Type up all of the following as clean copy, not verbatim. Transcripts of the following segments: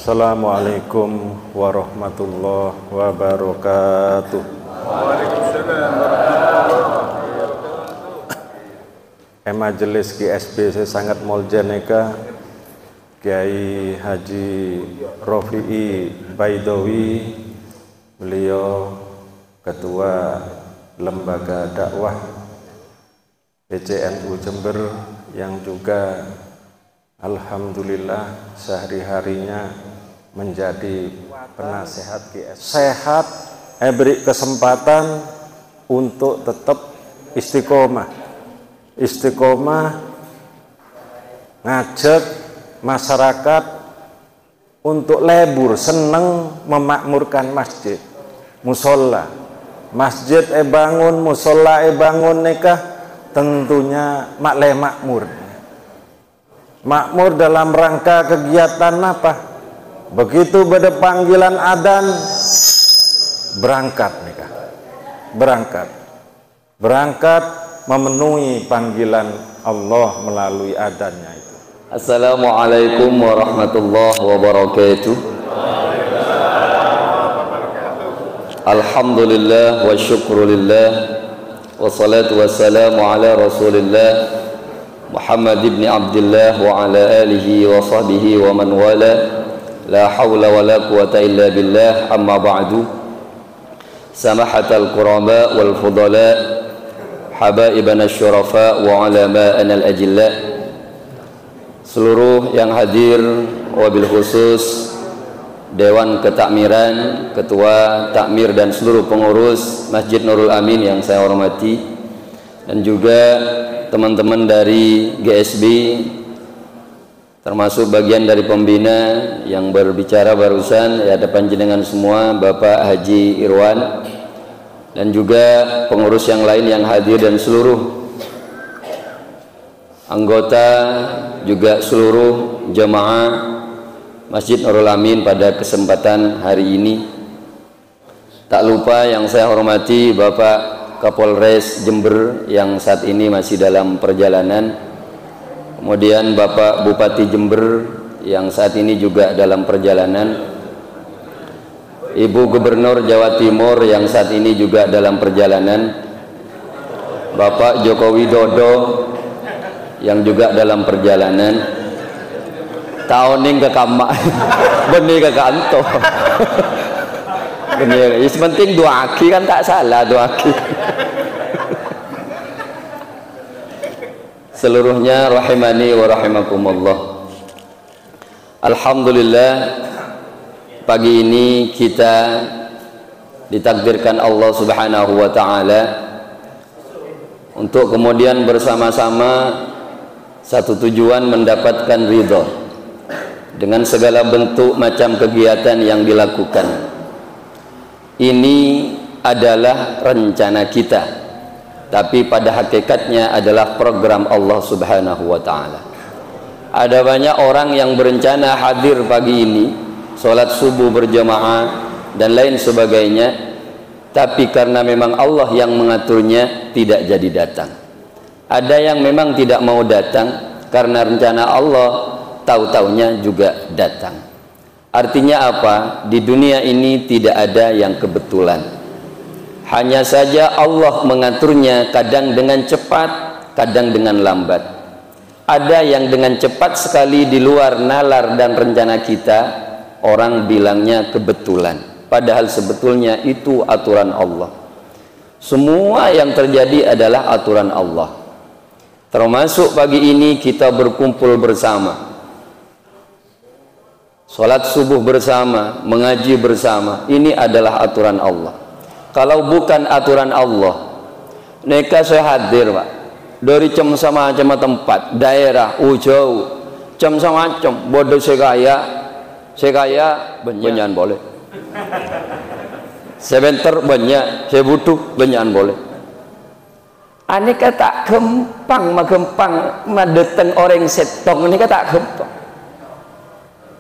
Assalamualaikum warahmatullahi wabarakatuh. Waalaikumsalam warahmatullahi wabarakatuh. Majelis GSB saya sangat moljaneka Kiai Haji Rofi'i Baidawi, beliau Ketua Lembaga Dakwah PCNU Jember yang juga alhamdulillah sehari-harinya menjadi penasehat GSB. Sehat, beri kesempatan untuk tetap istiqomah ngajak masyarakat untuk lebur, seneng memakmurkan masjid, musola, masjid bangun, musola bangun, nikah tentunya makmur dalam rangka kegiatan apa? Begitu pada panggilan adzan berangkat nikah, berangkat memenuhi panggilan Allah melalui adzannya itu. Assalamualaikum warahmatullahi wabarakatuh. Alhamdulillah wa syukrulillah wassalatu wassalamu ala rasulillah Muhammad ibn Abdullah wa ala alihi wa sahbihi wa man wala, la hawla wa la quwata illa billah, amma ba'du. Samahatal quraba wal fudala, habaibana syurafa wa ulama'ana al-ajilla, seluruh yang hadir, wabil khusus Dewan Ketakmiran, Ketua Takmir dan seluruh pengurus Masjid Nurul Amin yang saya hormati, dan juga teman-teman dari GSB, termasuk bagian dari pembina yang berbicara barusan, ya hadapan jenengan semua, Bapak Haji Irwan, dan juga pengurus yang lain yang hadir, dan seluruh anggota, juga seluruh jemaah Masjid Nurul Amin pada kesempatan hari ini. Tak lupa yang saya hormati Bapak Kapolres Jember yang saat ini masih dalam perjalanan, kemudian Bapak Bupati Jember yang saat ini juga dalam perjalanan, Ibu Gubernur Jawa Timur yang saat ini juga dalam perjalanan, Bapak Joko Widodo yang juga dalam perjalanan. Tahun ini ke kamak benih ke kantor benih, yang penting dua aki kan tak salah, dua aki. Seluruhnya rahimani wa rahimakumullah. Alhamdulillah, pagi ini kita ditakdirkan Allah Subhanahu wa taala untuk kemudian bersama-sama satu tujuan, mendapatkan ridho dengan segala bentuk macam kegiatan yang dilakukan. Ini adalah rencana kita, tapi pada hakikatnya adalah program Allah Subhanahu wa taala. Ada banyak orang yang berencana hadir pagi ini, sholat subuh berjamaah dan lain sebagainya, tapi karena memang Allah yang mengaturnya tidak jadi datang. Ada yang memang tidak mau datang karena rencana Allah, tahu-taunya juga datang. Artinya apa? Di dunia ini tidak ada yang kebetulan. Hanya saja Allah mengaturnya, kadang dengan cepat, kadang dengan lambat. Ada yang dengan cepat sekali di luar nalar dan rencana kita, orang bilangnya kebetulan. Padahal sebetulnya itu aturan Allah. Semua yang terjadi adalah aturan Allah. Termasuk pagi ini kita berkumpul bersama, sholat subuh bersama, mengaji bersama, ini adalah aturan Allah. Kalau bukan aturan Allah, mereka saya hadir Pak, dari jam sama macam tempat, daerah, jauh, jam sama macam, bodoh sekaya banyak boleh, sebentar banyak, saya butuh banyak boleh. Aneka tak gempang, madeteng orang setong, ini tak gempang.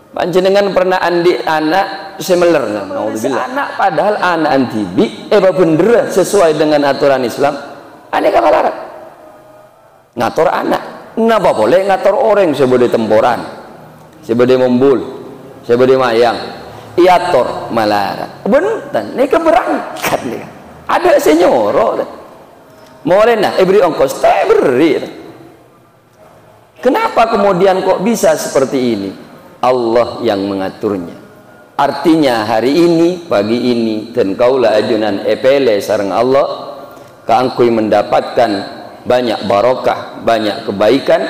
Panjenengan pernah andi anak semeler, anak padahal anak antibi, bener sesuai dengan aturan Islam, aneka malarat ngatur anak, napa boleh ngatur orang sebode temporan, sebode membul, saya beri mayang iator malara bentan ini keberangkat nih ada senyoro mulai nah beri ongkos teh beri. Kenapa kemudian kok bisa seperti ini? Allah yang mengaturnya. Artinya hari ini, pagi ini, dan kaulah ajunan epele sareng Allah, keangkui mendapatkan banyak barokah, banyak kebaikan,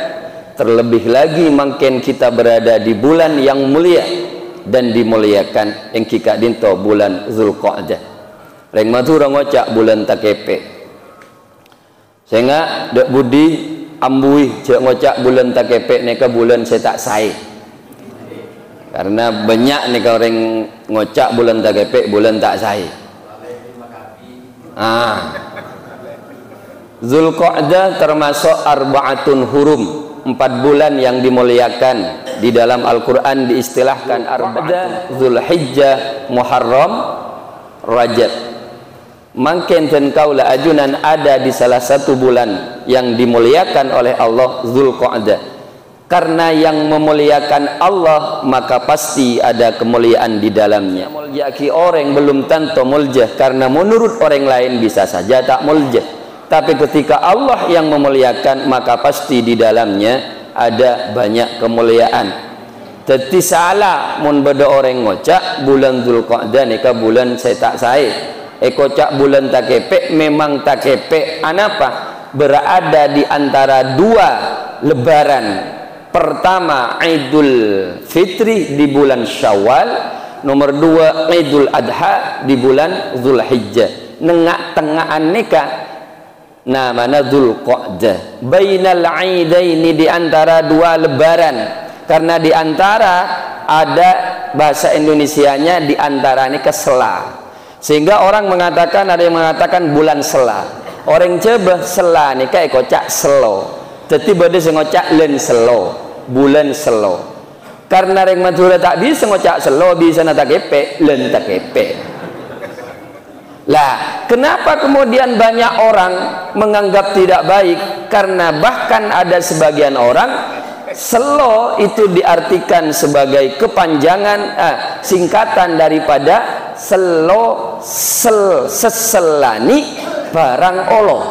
terlebih lagi makin kita berada di bulan yang mulia dan dimuliakan yang kika dinto bulan Zulqa'dah. Reng matura ngocak bulan takepe. Sehingga dek budi ambui cek ngocak bulan takepe neka bulan saya tak sai. Karena banyak nih orang ngocak bulan takepe bulan tak sai. Zulqa'dah termasuk arba'atun hurum, 4 bulan yang dimuliakan di dalam Al-Quran diistilahkan arba'atun. Zulhijjah, Muharram, Rajab. Makin dan kaulah ajunan ada di salah satu bulan yang dimuliakan oleh Allah, Zulqa'dah. Karena yang memuliakan Allah maka pasti ada kemuliaan di dalamnya. Muljaki orang belum tentu muljah, karena menurut orang lain bisa saja tak muljah. Tapi ketika Allah yang memuliakan maka pasti di dalamnya ada banyak kemuliaan. Jadi salah mun beda orang ngocak bulan Zulqa'dah nika bulan saya tak sai. Kocak bulan takepe memang takepe anapa? Berada di antara 2 lebaran. Pertama Idul Fitri di bulan Syawal, nomor 2 Idul Adha di bulan Zulhijjah. Tengah-tengahan nikah namanya Zulqa'dah. Bainal aidaini, di antara 2 lebaran. Karena di antara ada bahasa Indonesianya di antara ini kesela. Sehingga orang mengatakan, ada yang mengatakan bulan sela. Orang coba sela nikah kocak selo. Jadi bade ngocak len selo, bulan selo. Karena reng Madura tak bisa ngocak selo, bisa na takepe, len takepe. Lah, kenapa kemudian banyak orang menganggap tidak baik? Karena bahkan ada sebagian orang selo itu diartikan sebagai kepanjangan, singkatan daripada selo, seselani barang Allah.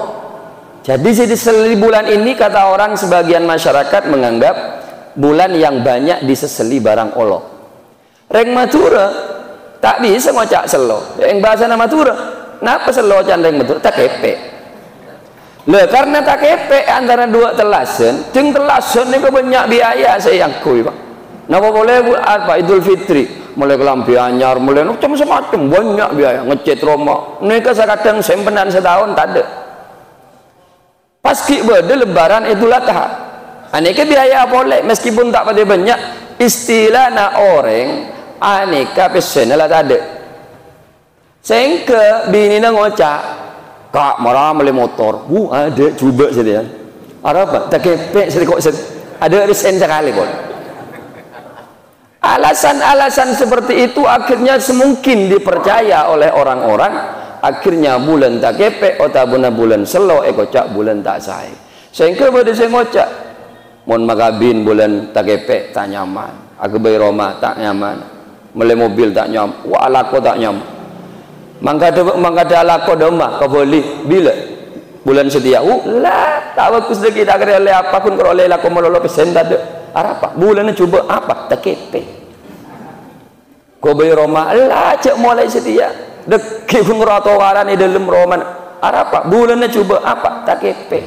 Jadi di bulan ini kata orang sebagian masyarakat menganggap bulan yang banyak diseseli barang Allah. Reng Madura tak bisa ngocak selo. Yang bahasa nama Madura, napa selo can reng Madura takepe. Lah karena takepe antara 2 telasen, jeung telasen niku banyak biaya saya akui, Pak. Napa boleh apa Idul Fitri, mulai kelambi anyar, mulai macam-macam banyak biaya, ngecat rumah. Nika kadang simpenan setahun tak ada. Paski berde lebaran Idul Adha. Aneka biaya boleh meskipun tak pada banyak. Istilah na orang aneka pesena lah tak ada. Sehingga bini na ngocak, kak marah beli motor. Ada coba saja. Ada apa? Tak kepek saya kok ada resen sekali pun. Alasan-alasan seperti itu akhirnya semungkin dipercaya oleh orang-orang. Akhirnya bulan tak kepek otabuna bulan selo kocak bulan tak sai. Sehingga pada saya ngocak mon magabin bulan tak kepek tak nyaman, aku bayi Roma tak nyaman, mele mobil tak nyaman, wa alako tak nyaman. Mangkada alako domah kau boleh bila bulan sedia lah tak bagus lagi tak kira oleh apapun kalau oleh lako melolo pesen tak ada apa bulannya coba apa tak kepek kau bayi Roma lah cek mulai sedia deki pengrato waran di dalam roman apa bulannya coba apa tak kepe.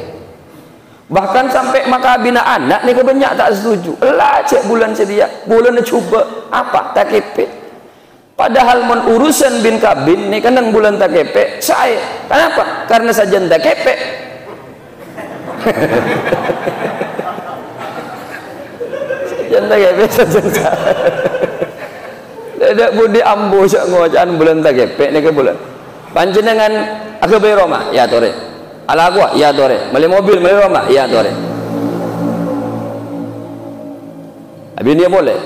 Bahkan sampai makabina anak ni kebanyak tak setuju lah cek bulan sedia bulannya coba apa tak kepe. Padahal mon urusan bin kabin ni kadang bulan tak kepe saya kenapa? Karena saja tak kepe. Saja tak kepe saja. Ada budi ambo sak ngocaan bulan tak kepek ni ke bulan. Panjenengan aku bayi Roma, ya tore. Ala aku, ya tore. Beli mobil, beli Roma, ya tore. Habis dia boleh.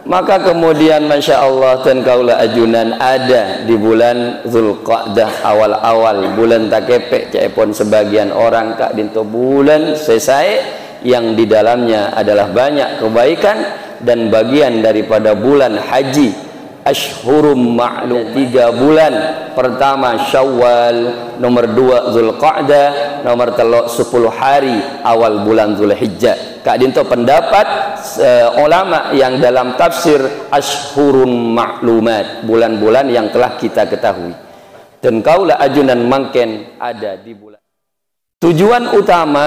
Maka kemudian Masya Allah dan kaula ajunan ada di bulan Zulqa'dah awal-awal bulan takepek cepon sebagian orang kak dinto bulan selesai yang di dalamnya adalah banyak kebaikan dan bagian daripada bulan haji Ashhurum ma'lum 3 bulan pertama Syawal, nomor 2 Zulqa'dah, nomor 3 10 hari awal bulan Zulhijjah. Kak dinto pendapat ulama yang dalam tafsir Ashhurum ma'lumat, bulan-bulan yang telah kita ketahui. Dan kaula ajunan mangken ada di bulan. Tujuan utama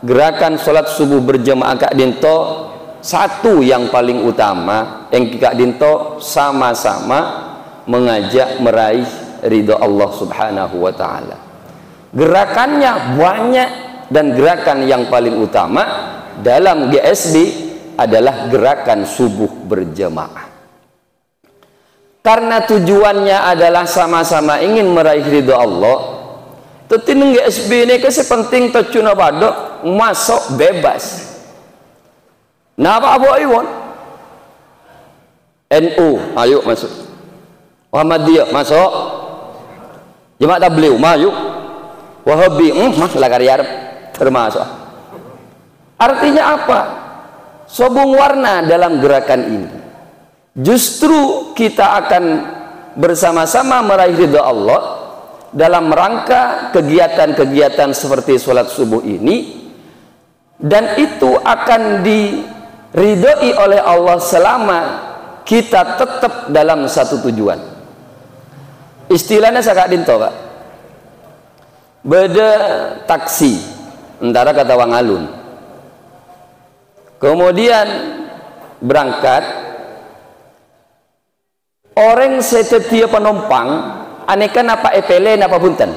gerakan sholat subuh berjamaah Kak dinto satu yang paling utama yang Kak dinto sama-sama mengajak meraih ridha Allah Subhanahu wa taala. Gerakannya banyak dan gerakan yang paling utama dalam GSB adalah gerakan subuh berjamaah. Karena tujuannya adalah sama-sama ingin meraih ridha Allah. Tetineng GSB ini kasi penting tecuna pada masuk bebas. Napa Abu Iwan? NU, ayo masuk. Muhammadiyah masuk. Jemaah Tabligh, maju. Wahabi, masuklah karya termasuk. Artinya apa? Sobung warna dalam gerakan ini. Justru kita akan bersama-sama meraih ridha Allah dalam rangka kegiatan-kegiatan seperti sholat subuh ini, dan itu akan diridhoi oleh Allah selama kita tetap dalam satu tujuan. Istilahnya saya dinto Pak, beda taksi antara kata wang alun, kemudian berangkat orang setia penumpang aneka napa epele napa punten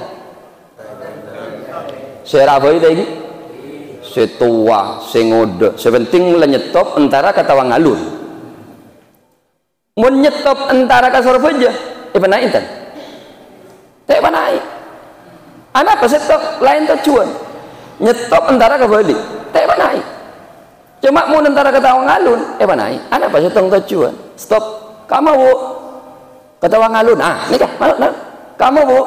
saya rabai tadi setua sengode sepenting lenyetop antara kata wang alun menyetop antara kasar aja naik kan tak naik anak apa setop lain tujuan nyetop antara kembali tak naik cuma mau antara kata wang alun naik anak apa setop tujuan stop kamu bu kata wang alun ini kah kamu bu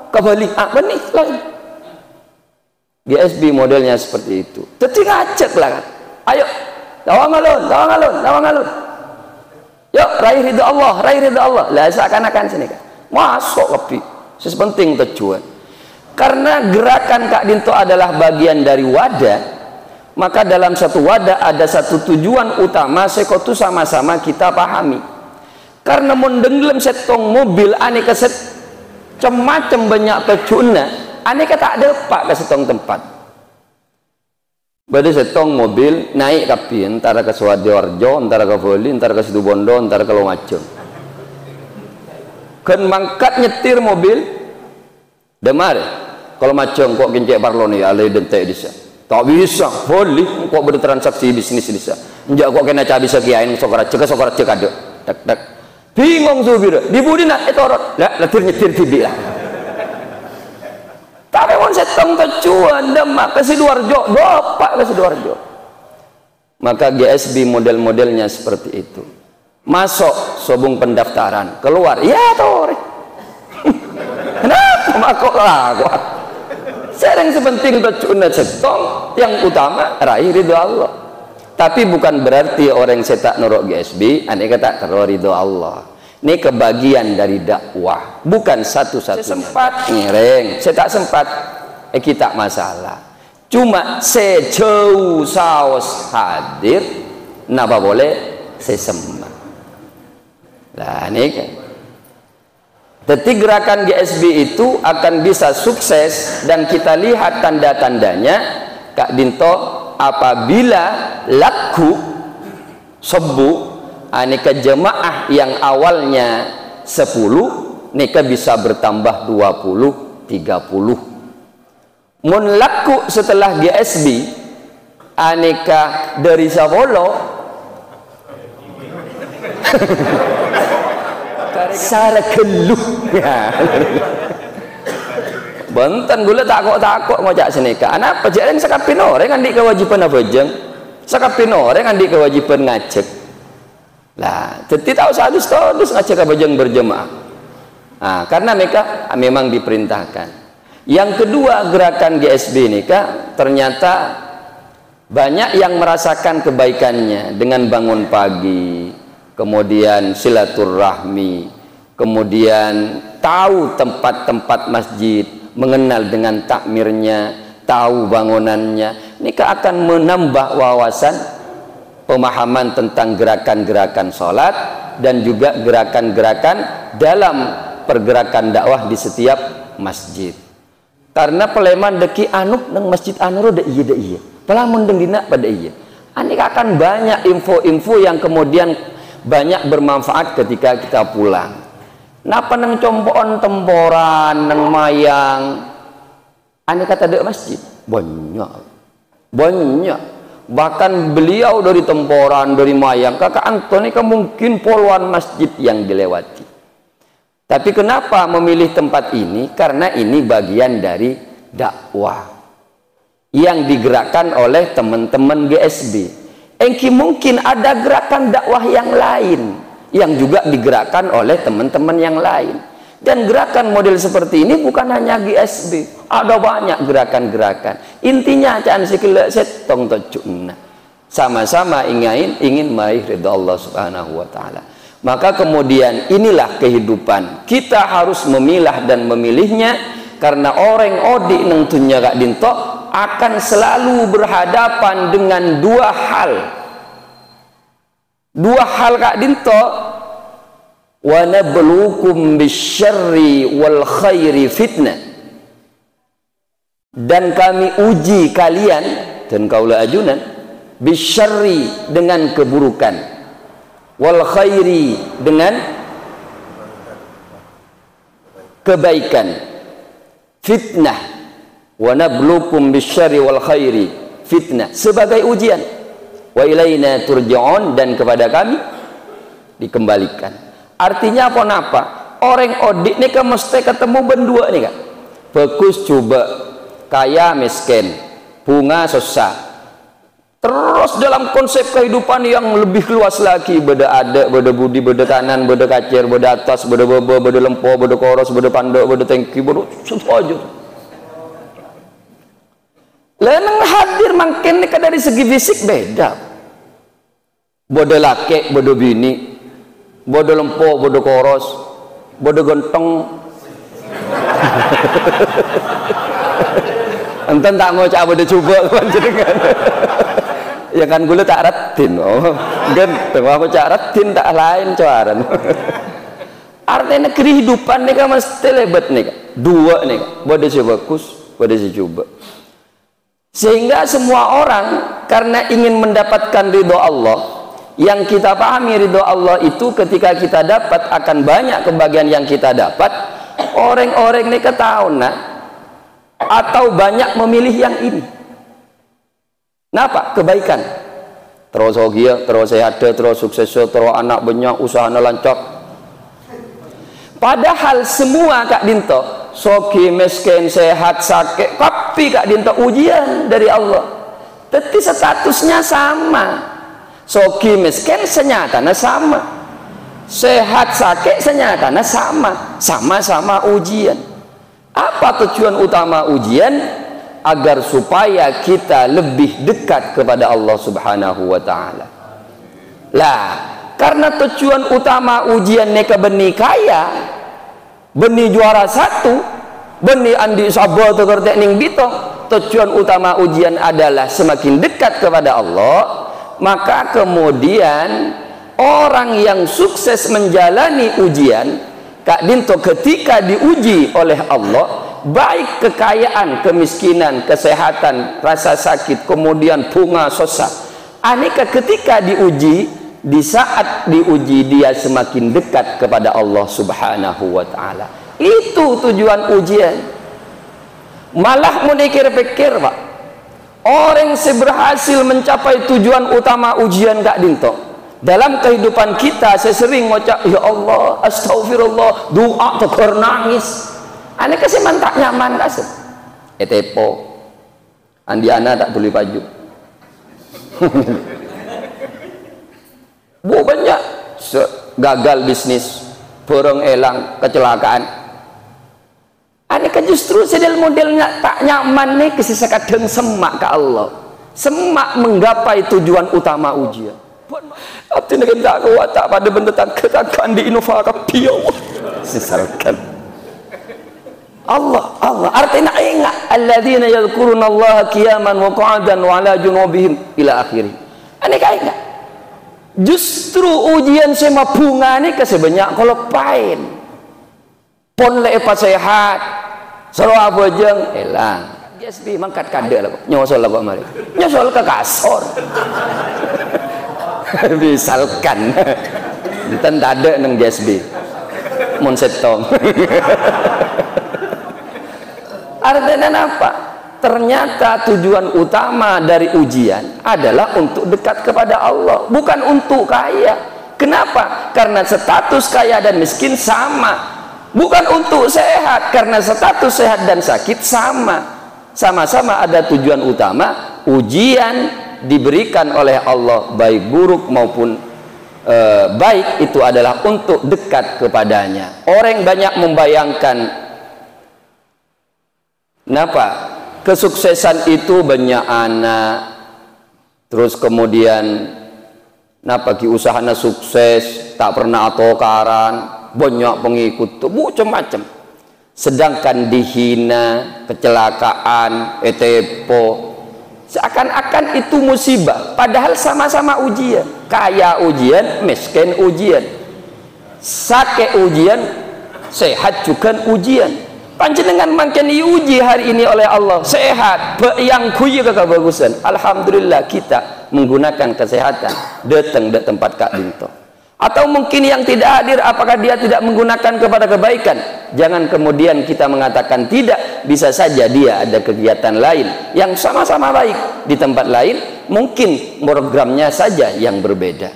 kembali benih lagi. GSB modelnya seperti itu. Jadi ngajak lah kan. Ayo, tawang alun. Yuk, raih ridha Allah. Lah seakan-akan sini kan. Masuk lebih. Sepenting tujuan. Karena gerakan Kak Dinto adalah bagian dari wadah, maka dalam satu wadah ada satu tujuan utama sekotu sama-sama kita pahami. Karena mendenglam setong mobil aneka set macam banyak tujuannya. Aneka tak ada pak ke setong tempat. Bade setong mobil naik kapi antara ke Suwadioarjo, antara ke Boli, antara ke Situbondo, antara ke Lumajang. Kan mangkat nyetir mobil, demar. Kalau macam kok kincek parloni alai dentek disa. Tak bisa, boleh kok bertransaksi bisnis disa. Enjak kok kena cabi sekian sokara cek ada. Tak. Bingung supir. Dibudi nak etorot. Lah letir nyetir tibi lah. Tapi pun setong tujuan demak ke Sidoarjo, dopak ke Sidoarjo. Maka GSB model-modelnya seperti itu. Masuk sobung pendaftaran, keluar, ya tore. Kenapa makok lagu? Sering sepenting tujuan setong, yang utama raih ridho Allah. Tapi bukan berarti orang setak norok GSB, aneh kata teror ridho Allah. Ini kebagian dari dakwah, bukan satu-satunya. Saya sempat ngereng, saya tak sempat, kita masalah. Cuma sejauh saus hadir, napa boleh sesema. Nah ini kan. Jadi gerakan GSB itu akan bisa sukses dan kita lihat tanda-tandanya Kak Dinto apabila laku sebu aneka jemaah yang awalnya 10 neka bisa bertambah 20 30. Mun laku setelah GSB aneka dari Savolo sara keluh Banten gula takut ngojak seneka anak pejalan sakapin orang andi kewajiban apa jeng sakapin orang andi kewajiban ngajak Lah, jadi tahu sadus ngajak kabajang berjemaah. Nah, karena mereka memang diperintahkan. Yang kedua, gerakan GSB ini ternyata banyak yang merasakan kebaikannya dengan bangun pagi, kemudian silaturahmi, kemudian tahu tempat-tempat masjid, mengenal dengan takmirnya, tahu bangunannya. Ini akan menambah wawasan pemahaman tentang gerakan-gerakan sholat dan juga gerakan-gerakan dalam pergerakan dakwah di setiap masjid. Karena peleman deki anuk nang masjid anur da iya pelamun dengdina pada iya. Ini akan banyak info-info yang kemudian banyak bermanfaat ketika kita pulang. Napa nang compoon temporan nang mayang ini kata dek masjid banyak. Bahkan beliau dari temporan, dari mayang, kakak Antoni mungkin puluhan masjid yang dilewati. Tapi kenapa memilih tempat ini? Karena ini bagian dari dakwah yang digerakkan oleh teman-teman GSB. Engki mungkin ada gerakan dakwah yang lain yang juga digerakkan oleh teman-teman yang lain. Dan gerakan model seperti ini bukan hanya GSB, ada banyak gerakan-gerakan. Intinya jangan sekila setong tojuna. Sama-sama ingin meraih ridha Allah Subhanahu wa taala. Maka kemudian inilah kehidupan. Kita harus memilah dan memilihnya karena orang odi nang tunya gak dinto akan selalu berhadapan dengan dua hal. Dua hal gak dinto. Wa nabluukum bisyarri wal khairi fitnah, dan kami uji kalian dan kaula ajunan bisyarri dengan keburukan, wal khairi dengan kebaikan, fitnah. Wa nabluukum bisyarri wal khairi fitnah, sebagai ujian. Wa ilaina turja'un, dan kepada kami dikembalikan. Artinya apa napa? Orang odik nih kan mesti ketemu berdua nih kan. Bagus coba kaya miskin, bunga susah. Terus dalam konsep kehidupan yang lebih luas lagi, beda ada, beda budi, beda kanan, beda kacir, beda atas, beda bobo, beda lempo, beda koros, beda pandok, beda tengki, beda setuju. Lenang hadir makin nih dari segi fisik beda. Beda laki, beda bini. Bodoh lempo, bodoh koros, bodoh genteng. Enten tak mau cak bodoh coba panjenengan. Ya kan gue tak ratin, genteng aku cak ratin tak lain cuaran. Artinya kehidupan nih kan mesti lebat nih, dua nih, bodoh si bagus, bodoh si coba. Sehingga semua orang karena ingin mendapatkan ridho Allah. Yang kita pahami ridho Allah itu ketika kita dapat akan banyak kebahagiaan yang kita dapat. Orang-orang ini ketahuan atau banyak memilih yang ini. Kenapa? Kebaikan. Terus bahagia, terus sehat, terus sukses, terus anak banyak, usahanya lancar. Padahal semua Kak Dinto, soki, miskin, sehat, sakit, tapi Kak Dinto ujian dari Allah. Tapi statusnya sama. Soki miskin senyatanya sama, sehat sakit senyatanya sama, sama-sama ujian. Apa tujuan utama ujian? Agar supaya kita lebih dekat kepada Allah Subhanahu wa taala. Lah, karena tujuan utama ujian neka benih kaya, benih juara satu, benih andi sabo tegertek ning bito. Tujuan utama ujian adalah semakin dekat kepada Allah. Maka kemudian orang yang sukses menjalani ujian Kak Dinto ketika diuji oleh Allah, baik kekayaan, kemiskinan, kesehatan, rasa sakit, kemudian bunga susah, aneka ketika diuji, di saat diuji dia semakin dekat kepada Allah Subhanahu wa taala. Itu tujuan ujian. Malah mau dikir-pikir Pak, orang berhasil mencapai tujuan utama ujian Kak Dinto dalam kehidupan kita, saya sering ngucap ya Allah, astagfirullah, doa tegur nangis. Ane kasih mantak nyaman kasih. Etepo. Andiana tak beli baju. Bu banyak gagal bisnis, borong elang, kecelakaan. Ini kan justru sedel modelnya tak nyaman nih kesisa kadang semak ke Allah. Semak menggapai tujuan utama ujian. Arti negeri tak kuat tak pada benda tak katakan di inovasi Allah. Sisalkan. Allah artinya ingat alladzina yadhkuruna Allah qiyaman wa qu'udan wa ala junubihim ila akhirih. Ini kan ingat. Justru ujian sama bunga ni kesebanyak kalau pain. Pon le pas sehat. Selalu apa jeng elang. GSB mangkat kade lah. Nyosol lah kok mari. Nyosol ke kasor. Misalkan. Enten ada nang GSB. Mun setong. Artinya apa? Ternyata tujuan utama dari ujian adalah untuk dekat kepada Allah, bukan untuk kaya. Kenapa? Karena status kaya dan miskin sama. Bukan untuk sehat, karena status sehat dan sakit sama. Sama-sama ada tujuan utama. Ujian diberikan oleh Allah, baik buruk maupun baik, itu adalah untuk dekat kepadanya. Orang banyak membayangkan kenapa? Kesuksesan itu banyak anak, terus kemudian kenapa ki usahanya sukses, tak pernah atokaran, banyak pengikut, tuh macam-macam. Sedangkan dihina, kecelakaan, etepo, seakan-akan itu musibah, padahal sama-sama ujian. Kaya ujian, miskin ujian, sakit ujian, sehat juga ujian. Panjenengan makin diuji hari ini oleh Allah, sehat, yang kuyi kebagusan. Alhamdulillah kita menggunakan kesehatan, datang di tempat Kak Dinto. Atau mungkin yang tidak hadir, apakah dia tidak menggunakan kepada kebaikan? Jangan kemudian kita mengatakan tidak. Bisa saja dia ada kegiatan lain yang sama-sama baik di tempat lain, mungkin programnya saja yang berbeda.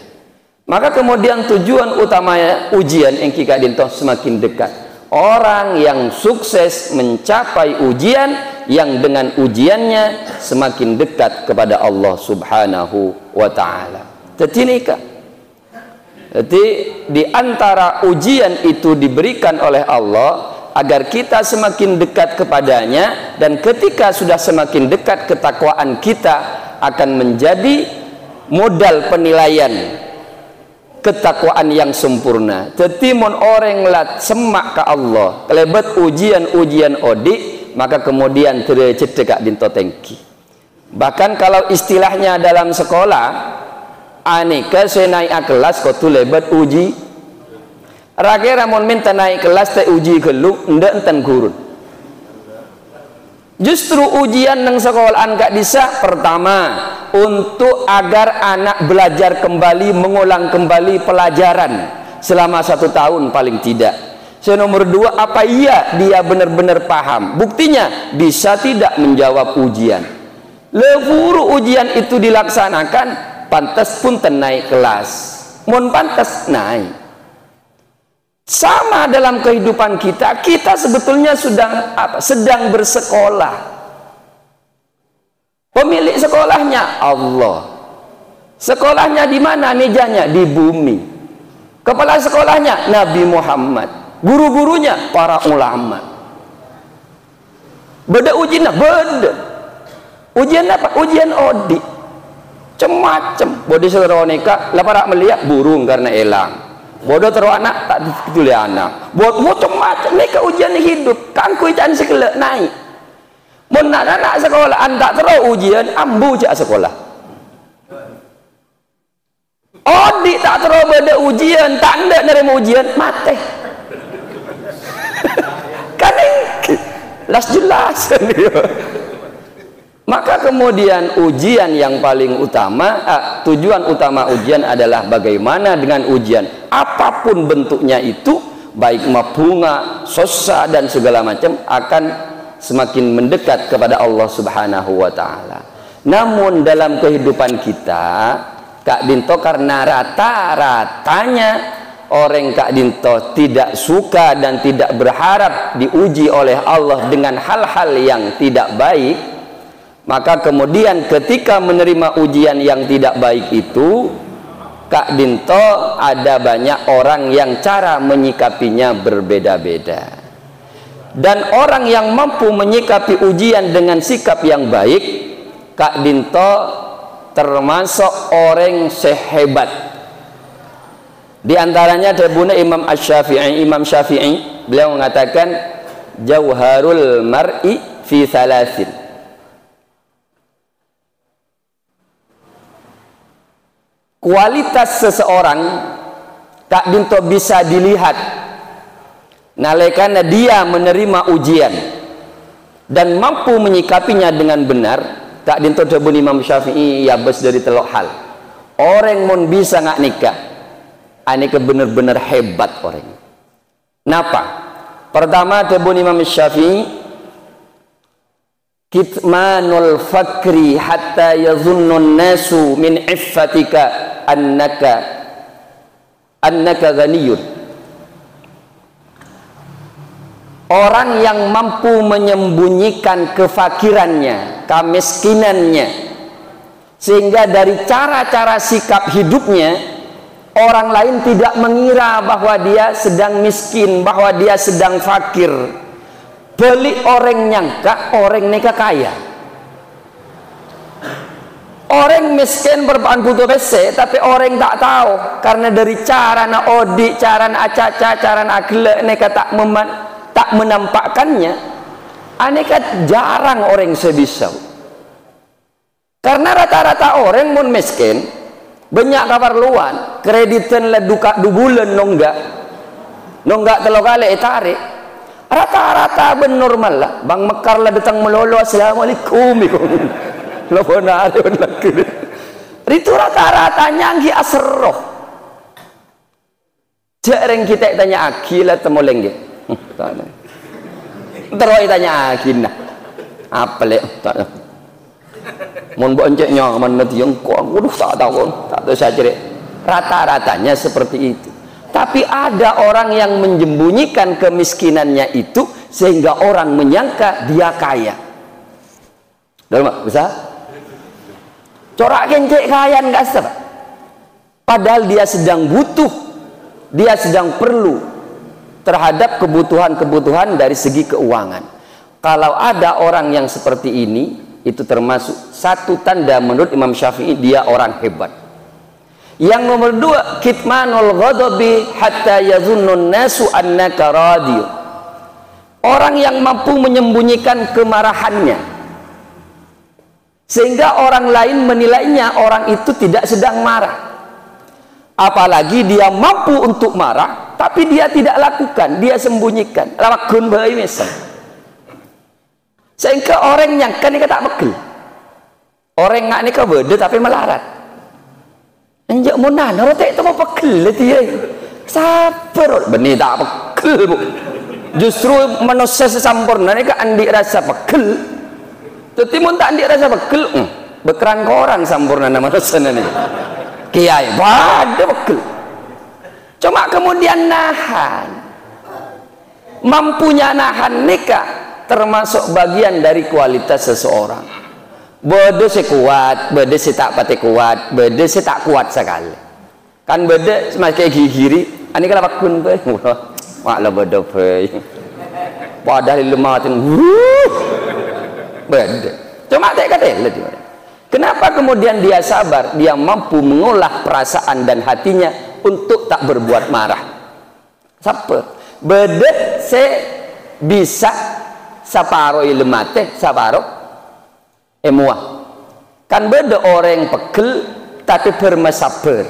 Maka kemudian tujuan utamanya ujian yang Kak Dinto semakin dekat. Orang yang sukses mencapai ujian, yang dengan ujiannya semakin dekat kepada Allah Subhanahu wa ta'ala. Jadi di antara ujian itu diberikan oleh Allah agar kita semakin dekat kepadanya, dan ketika sudah semakin dekat, ketakwaan kita akan menjadi modal penilaian ketakwaan yang sempurna. Jadi mon orang lat semak ke Allah, kelebet ujian-ujian odi, maka kemudian tercedek dinto tengki. Bahkan kalau istilahnya dalam sekolah, aneka senai kelas kau tu lebet uji. Rakyat mon minta naik kelas te uji keluk ndak enten gurun. Justru ujian nang sekolahan gak bisa. Pertama, untuk agar anak belajar kembali, mengulang kembali pelajaran selama 1 tahun paling tidak. Nomor 2, apa iya dia benar-benar paham? Buktinya bisa tidak menjawab ujian. Lewuru ujian itu dilaksanakan, pantas pun naik kelas. Mun pantas naik. Sama dalam kehidupan kita, kita sebetulnya sedang bersekolah. Pemilik sekolahnya Allah. Sekolahnya di mana? Mejanya di bumi. Kepala sekolahnya Nabi Muhammad. Guru-gurunya para ulama. Beda ujian, beda. Ujian apa? Ujian odi. Macam-macam. Bodi seronika, laparak melihat burung karena elang. Bodoh terus anak tak ditulis anak. Buat macam-macam ni ke ujian hidup. Kangkui jangan sekelak naik. Mun anak sekolah anda terus ujian ambu jak sekolah. Odi tak terus beda ujian, tak ndak nerima ujian mati. Kan las jelas. Maka kemudian ujian yang paling utama, tujuan utama ujian adalah bagaimana dengan ujian apapun bentuknya itu, baik bunga, sosa dan segala macam, akan semakin mendekat kepada Allah Subhanahu wa ta'ala. Namun dalam kehidupan kita, Kak Dinto, karena rata-ratanya orang Kak Dinto tidak suka dan tidak berharap diuji oleh Allah dengan hal-hal yang tidak baik, maka kemudian ketika menerima ujian yang tidak baik itu, Kak Dinto ada banyak orang yang cara menyikapinya berbeda-beda, dan orang yang mampu menyikapi ujian dengan sikap yang baik, Kak Dinto termasuk orang sehebat. Di antaranya Debuna Imam Syafi'i, beliau mengatakan jauharul mar'i fi thalathin. Kualitas seseorang Kak Dinto bisa dilihat nalekana dia menerima ujian dan mampu menyikapinya dengan benar. Kak Dinto Debun Imam Syafi'i ya bes dari telok hal. Orang mun bisa ngak nikah, aneka benar-benar hebat orang. Napa? Pertama Debun Imam Syafi'i, kitmanul fakri hatta yazunnun nasu min iffatika annaka ghaniyun. Orang yang mampu menyembunyikan kefakirannya, kemiskinannya, sehingga dari cara-cara sikap hidupnya orang lain tidak mengira bahwa dia sedang miskin, bahwa dia sedang fakir. Beli orang nyangka orang nikah kaya. Orang miskin berbahan butuh PC, tapi orang tak tahu karena dari cara na odi, cara na acaca, cara na aglek nikah tak menampakkannya. Aneka jarang orang sebisa. Karena rata-rata orang mun miskin banyak keperluan, kreditan lah duka 2 bulan nonggak telo kali tarik. Rata-rata ben normal lah. Bang Mekar lah datang melolo, assalamualaikum. Lo benar lagi. Itu rata-rata nyanggi asroh. Jarang kita tanya akil atau molengge. Terus tanya akil nah. Apa le? Mun boncengnya mana tiang kau, waduh tak tahu saya cari. Rata-ratanya seperti itu. Tapi ada orang yang menyembunyikan kemiskinannya itu sehingga orang menyangka dia kaya. Dalam bisa? Corak kencek kaya enggak sebab. Padahal dia sedang butuh, dia sedang perlu terhadap kebutuhan-kebutuhan dari segi keuangan. Kalau ada orang yang seperti ini, itu termasuk satu tanda menurut Imam Syafi'i dia orang hebat. Yang nomor 2, kitmanul ghadabi hatta yazunnun nasu annaka radiy. Orang yang mampu menyembunyikan kemarahannya sehingga orang lain menilainya orang itu tidak sedang marah. Apalagi dia mampu untuk marah tapi dia tidak lakukan, dia sembunyikan. Lamakun bae misal. Sehingga orang yang kan tak bekel. Orang ngak nikah beda tapi melarat. Anjak munan, orang tak tahu pekel dia. Sabar, benih tak pekel bu. Justru manusia sesempurna ni kan andi rasa pekel. Tapi mun tak andi rasa pekel, bekeran korang sempurna nama manusia ni. Kiai, pada pekel. Cuma kemudian nahan, mampunya nahan nikah termasuk bagian dari kualitas seseorang. Bede si kuat, bede si tak pati kuat, bede si tak kuat sekali. Kan bede semakin gigiri, ani kalau pakun be, wah lah bede be. Padahal lematin, bede. Cuma tak kata lagi. Kenapa kemudian dia sabar? Dia mampu mengolah perasaan dan hatinya untuk tak berbuat marah. Sabar. Bede se bisa saparo ilemate, saparo emuah. Kan beda orang pekel tapi bermasabar.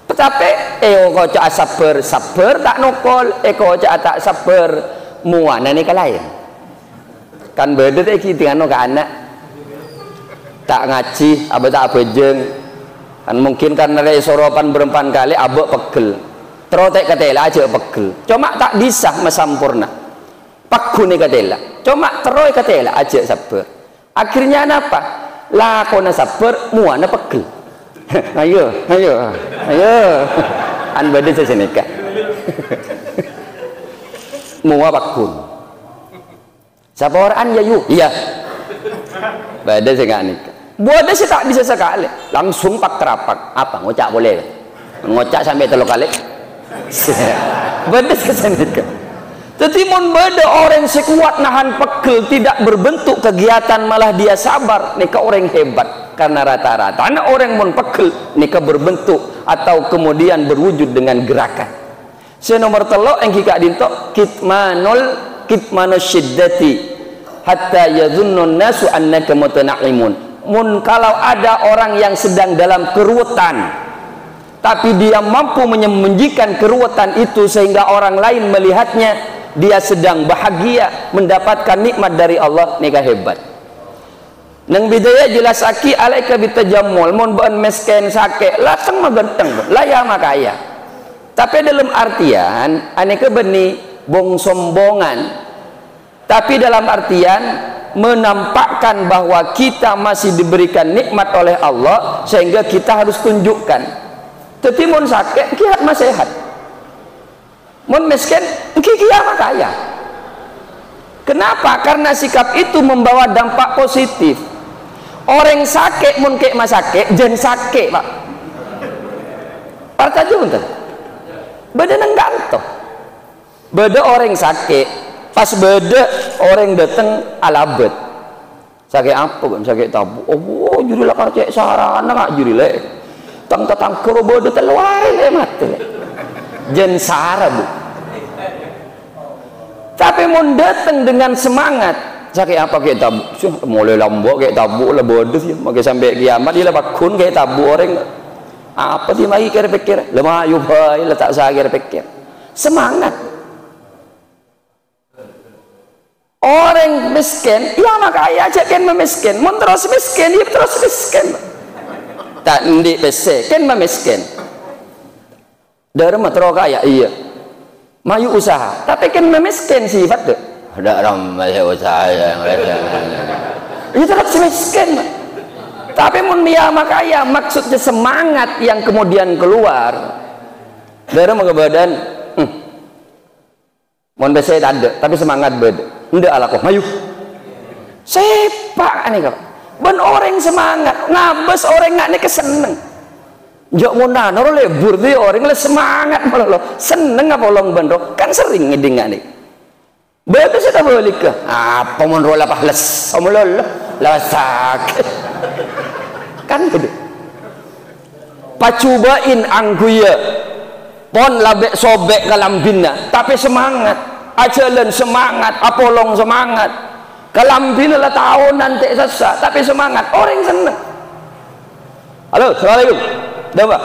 Tetapi kau cak sabar tak nokol, kau cak tak sabar muah. Nah ini lain. Kan beda tak kita kan anak tak ngaji, abah tak bejeng. Kan mungkin karena ada soropan berempan kali abah pegel. Terus tak katela aja pegel. Cuma tak bisa mesampurna. Pakune katela. Cuma terus katela aja sabar. Akhirnya apa? Lakona sabar, muana pegel. Ayo. An badai seseneka. Mua pakun. Siapa orang ya yuk? Iya. Badai saya nikah. Bodoh sih tak bisa sekali. Langsung pak terapak. Apa ngocak boleh? Ngocak sampai 3 kali. Bodoh kesendirian. Tetimun beda orang sekuat nahan pegel tidak berbentuk kegiatan malah dia sabar nika orang hebat karena rata-rata anak orang mun pegel nika berbentuk atau kemudian berwujud dengan gerakan. Senomor telok yang kika dinto kitmanus syiddati hatta yadhunnun nasu annaka mutana'imun. Mun kalau ada orang yang sedang dalam keruwetan tapi dia mampu menyembunyikan keruwetan itu sehingga orang lain melihatnya dia sedang bahagia mendapatkan nikmat dari Allah, nikah hebat. Nang bidaya jelas aki alaika bitajammul mun ban mesken sake lateng mah genteng laya makaya. Tapi dalam artian aneka beni bong sombongan. Tapi dalam artian menampakkan bahwa kita masih diberikan nikmat oleh Allah sehingga kita harus tunjukkan. Tetimun sake kiat mah sehat. Mun miskin, kiamat kaya. Kenapa? Karena sikap itu membawa dampak positif. Orang sakit mun kek masake, jen sakit pak. Arta junta. Beda nengganto. Beda orang sakit, pas beda orang dateng alabet. Sakit apa kan? Sakit tabu. Oh, juri lah kalau cek sarana nggak juri le. Tang kero beda teluai le mati le. Jen sara bu. Tapi mun datang dengan semangat sakit apa kayak tabu mulai lambok kayak tabu lah bodoh sih makai sampai kiamat dia lah bakun kayak tabu orang apa sih lagi kira pikir lemah yubai letak saya kira pikir semangat orang miskin ya makanya aja kan memiskin mun terus miskin ya terus miskin tak ndik bese kan memiskin dari matro kaya iya mayu usaha tapi kan memiskin sifat tuh ada orang masih usaha yang itu tetap miskin tapi mun dia makaya maksudnya semangat yang kemudian keluar dari badan mun bese ada tapi semangat beda ndak ala kok mayu sepak nih kok ben orang semangat ngabes orang nggak nih keseneng jok muna noro lebur dia orang le semangat malah lo seneng apa long bandok kan sering ngeding nih betul sih tak boleh ke apa mon rola pahles om lo lah sakit kan gitu pacubain angguya pon labek sobek kalambina tapi semangat ajalan semangat apolong semangat kalambina lah tahun nanti sesa tapi semangat orang seneng. Halo assalamualaikum dapat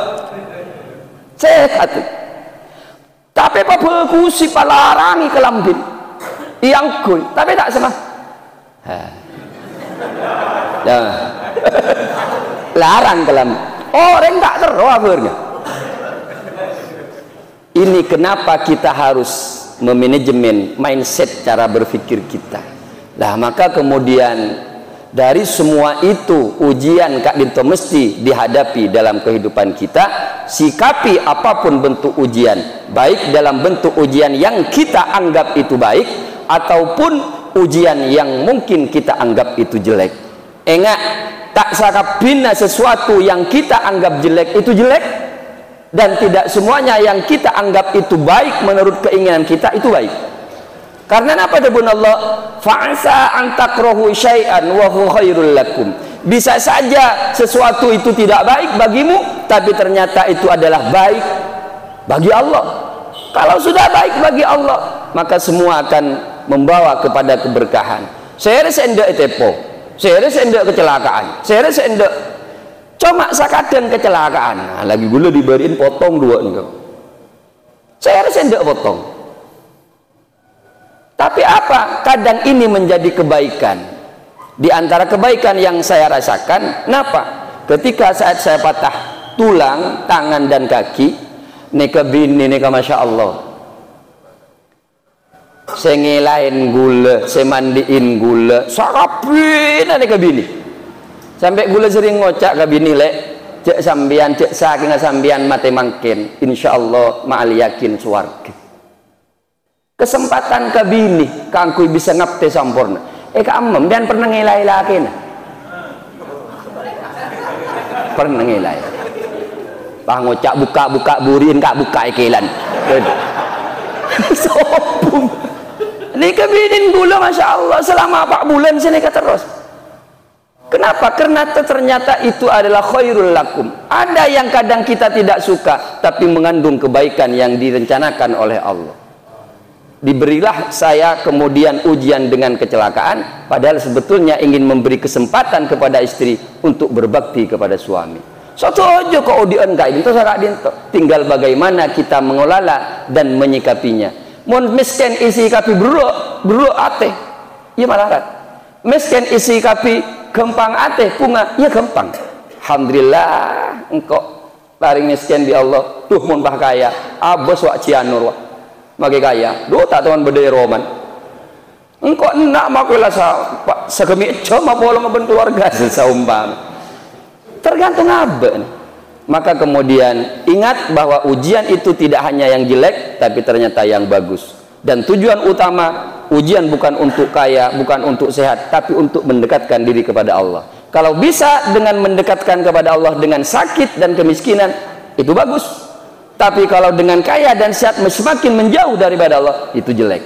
sehat tapi apa berkusi palarangi kelambin yang kuy tapi tak semah larang kelambin orang tak terus akhirnya ini kenapa kita harus memanajemen mindset cara berpikir kita lah maka kemudian dari semua itu ujian Kak Dinto mesti dihadapi dalam kehidupan kita sikapi apapun bentuk ujian baik dalam bentuk ujian yang kita anggap itu baik ataupun ujian yang mungkin kita anggap itu jelek ingat tak sakapina sesuatu yang kita anggap jelek itu jelek dan tidak semuanya yang kita anggap itu baik menurut keinginan kita itu baik. Karena apa debun Allah fa'asa an takrahu syai'an wa huwa khairul lakum. Bisa saja sesuatu itu tidak baik bagimu tapi ternyata itu adalah baik bagi Allah. Kalau sudah baik bagi Allah maka semua akan membawa kepada keberkahan. Saya endak tepo, saya endak kecelakaan, saya endak cuma sakadan kecelakaan. Nah, lagi gula diberiin potong 2 nih kau. Saya endak potong. Tapi apa? Kadang ini menjadi kebaikan. Di antara kebaikan yang saya rasakan, kenapa? Ketika saat saya patah tulang, tangan dan kaki, nika bini nika masya Allah. Saya ngelain gula, saya mandiin gula, sarapin nika bini. Sampai gula sering ngocak ke bini lek, cek sambian, cek saking sambian mate mangkin, insya Allah ma'al yakin suwarga. Kesempatan ke bini kangkui bisa ngapte sampurna kak amam dan pernah ngelai laki pernah ngilai. Bah ngocak buka burin kak buka ikilan. Sopung. Ini kebinin gula Masya Allah selama 4 bulan sini terus. Kenapa? Karena ternyata itu adalah khairul lakum. Ada yang kadang kita tidak suka tapi mengandung kebaikan yang direncanakan oleh Allah. Diberilah saya kemudian ujian dengan kecelakaan, padahal sebetulnya ingin memberi kesempatan kepada istri untuk berbakti kepada suami. Satu aja kok odian kayak gitu, tinggal bagaimana kita mengelola dan menyikapinya. Mun miskin isi kapi bro ateh, iya malarat. Miskin isi kapi gempang ateh punga, iya gempang. Alhamdulillah engkau paling miskin di Allah. Duh mun bah kaya, abos wak cianur wak. Mage kaya, do tak tuan bedai roman. Engkau nak makulah sekemi cuma bolong ngebun keluarga seumpama. Tergantung apa. Maka kemudian ingat bahwa ujian itu tidak hanya yang jelek, tapi ternyata yang bagus. Dan tujuan utama ujian bukan untuk kaya, bukan untuk sehat, tapi untuk mendekatkan diri kepada Allah. Kalau bisa dengan mendekatkan kepada Allah dengan sakit dan kemiskinan, itu bagus. Tapi kalau dengan kaya dan sehat semakin menjauh daripada Allah, itu jelek.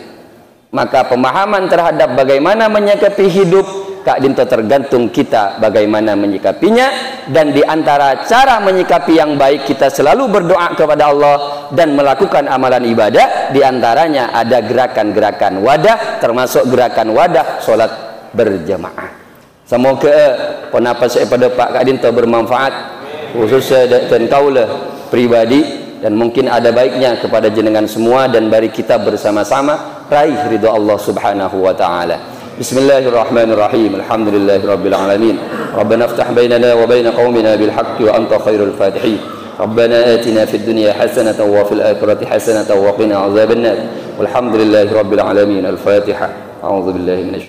Maka pemahaman terhadap bagaimana menyikapi hidup Kak Dinto tergantung kita bagaimana menyikapinya. Dan diantara cara menyikapi yang baik, kita selalu berdoa kepada Allah dan melakukan amalan ibadah. Diantaranya ada gerakan-gerakan wadah, termasuk gerakan wadah sholat berjamaah. Semoga penapas pada Pak Kak Dinto bermanfaat, khususnya dan kaulah pribadi. Dan mungkin ada baiknya kepada jenengan semua, dan mari kita bersama-sama raih ridha Allah Subhanahu wa taala. Bismillahirrahmanirrahim. Alhamdulillahirabbil alamin. Rabbana iftah bainana wa bain qaumina bil haqqi wa anta khairul fatihin. Rabbana atina fid dunya hasanatan wa fil akhirati hasanatan wa qina azabannar. Walhamdulillahirabbil alamin. Al-Fatihah. A'udzu billahi minasy